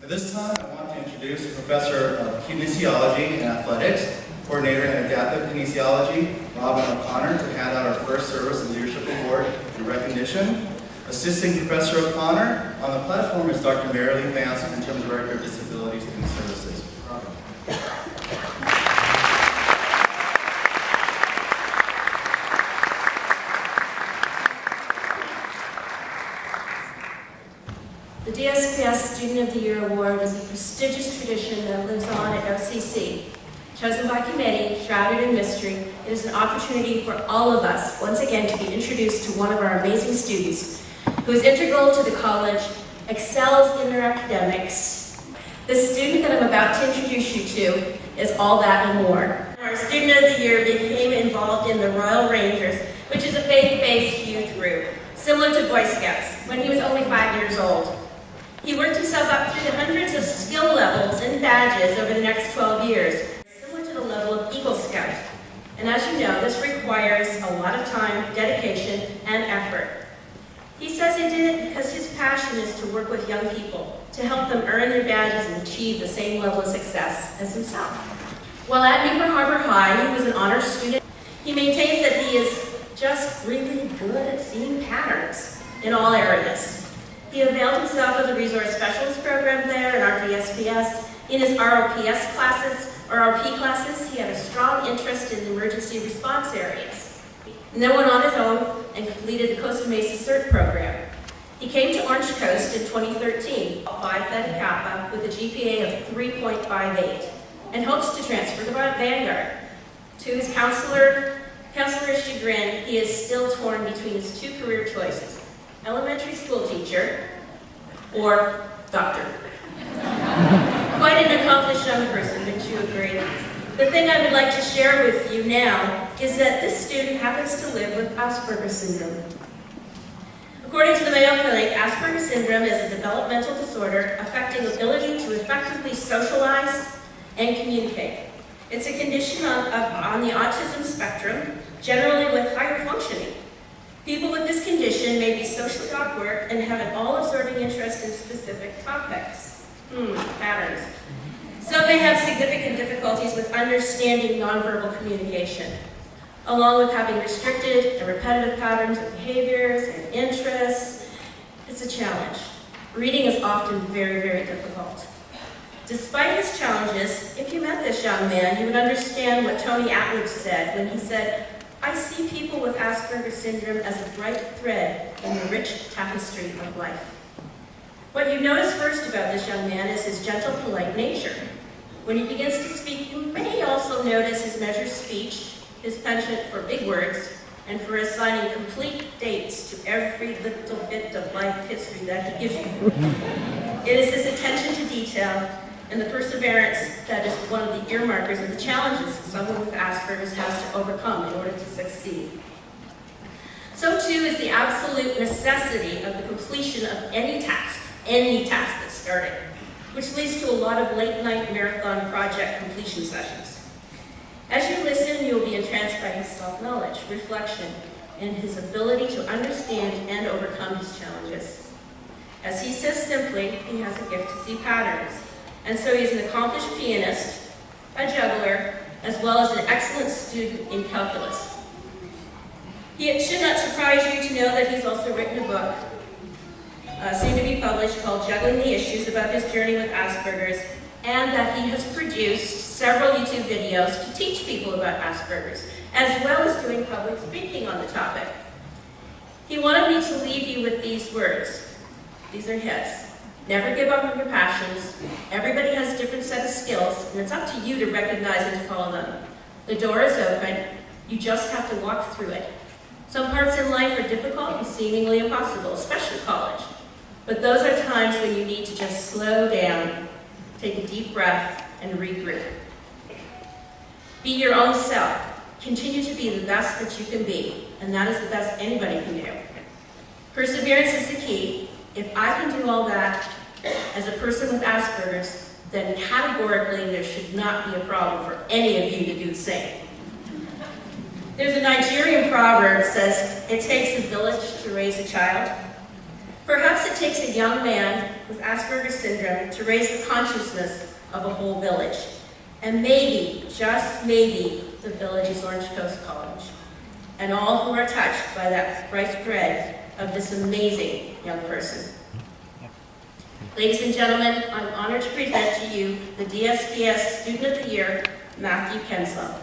At this time, I want to introduce Professor of Kinesiology and Athletics, Coordinator in Adaptive Kinesiology, Robin O'Connor, to hand out our first Service and Leadership Award in recognition. Assisting Professor O'Connor on the platform is Dr. Marilee Vance, Interim Director of Disability Student Services. Robin. The DSPS Student of the Year Award is a prestigious tradition that lives on at OCC. Chosen by committee, shrouded in mystery, it is an opportunity for all of us, once again, to be introduced to one of our amazing students who is integral to the college, excels in their academics. The student that I'm about to introduce you to is all that and more. Our Student of the Year became involved in the Royal Rangers, which is a faith-based youth group, similar to Boy Scouts, when he was only 5 years old. He worked himself up through the hundreds of skill levels and badges over the next 12 years, similar to the level of Eagle Scout. And as you know, this requires a lot of time, dedication, and effort. He says he did it because his passion is to work with young people, to help them earn their badges and achieve the same level of success as himself. While at Newport Harbor High, he was an honors student. He maintains that he is just really good at seeing patterns in all areas. He availed himself of the Resource Specialist program there in our DSPS. In his ROPS classes, or RP classes, he had a strong interest in emergency response areas. And then went on his own and completed the Costa Mesa CERT program. He came to Orange Coast in 2013, Phi Theta Kappa, with a GPA of 3.58, and hopes to transfer to Vanguard. To his counselor's chagrin, he is still torn between his two career choices: elementary school teacher or doctor. Quite an accomplished young person, wouldn't you agree? The thing I would like to share with you now is that this student happens to live with Asperger's syndrome. According to the Mayo Clinic, Asperger's syndrome is a developmental disorder affecting the ability to effectively socialize and communicate. It's a condition on the autism spectrum, generally with higher functioning. People with this condition may be socially awkward and have an all-absorbing interest in specific topics. Patterns. Some may have significant difficulties with understanding nonverbal communication, along with having restricted and repetitive patterns of behaviors and interests. It's a challenge. Reading is often very, very difficult. Despite his challenges, if you met this young man, you would understand what Tony Atwood said when he said, "I see people with Asperger's syndrome as a bright thread in the rich tapestry of life." What you notice first about this young man is his gentle, polite nature. When he begins to speak, you may also notice his measured speech, his penchant for big words, and for assigning complete dates to every little bit of life history that he gives you. It is this attention to detail and the perseverance that is one of the earmarkers of the challenges someone with Asperger's has to overcome in order to succeed. So too is the absolute necessity of the completion of any task that's started, which leads to a lot of late-night marathon project completion sessions. As you listen, you will be entranced by his self-knowledge, reflection, and his ability to understand and overcome his challenges. As he says simply, he has a gift to see patterns, and so he's an accomplished pianist, a juggler, as well as an excellent student in calculus. It should not surprise you to know that he's also written a book, soon to be published, called Juggling the Issues, about his journey with Asperger's, and that he has produced several YouTube videos to teach people about Asperger's, as well as doing public speaking on the topic. He wanted me to leave you with these words. These are his. Never give up on your passions. Everybody has a different set of skills, and it's up to you to recognize and to follow them. The door is open. You just have to walk through it. Some parts in life are difficult and seemingly impossible, especially college. But those are times when you need to just slow down, take a deep breath, and regroup. Be your own self. Continue to be the best that you can be, and that is the best anybody can do. Perseverance is the key. If I can do all that as a person with Asperger's, then categorically there should not be a problem for any of you to do the same. There's a Nigerian proverb that says, "It takes a village to raise a child." Perhaps it takes a young man with Asperger's syndrome to raise the consciousness of a whole village. And maybe, just maybe, the village is Orange Coast College. And all who are touched by that bright thread of this amazing young person. Ladies and gentlemen, I'm honored to present to you the DSPS Student of the Year, Matthew Kenslow.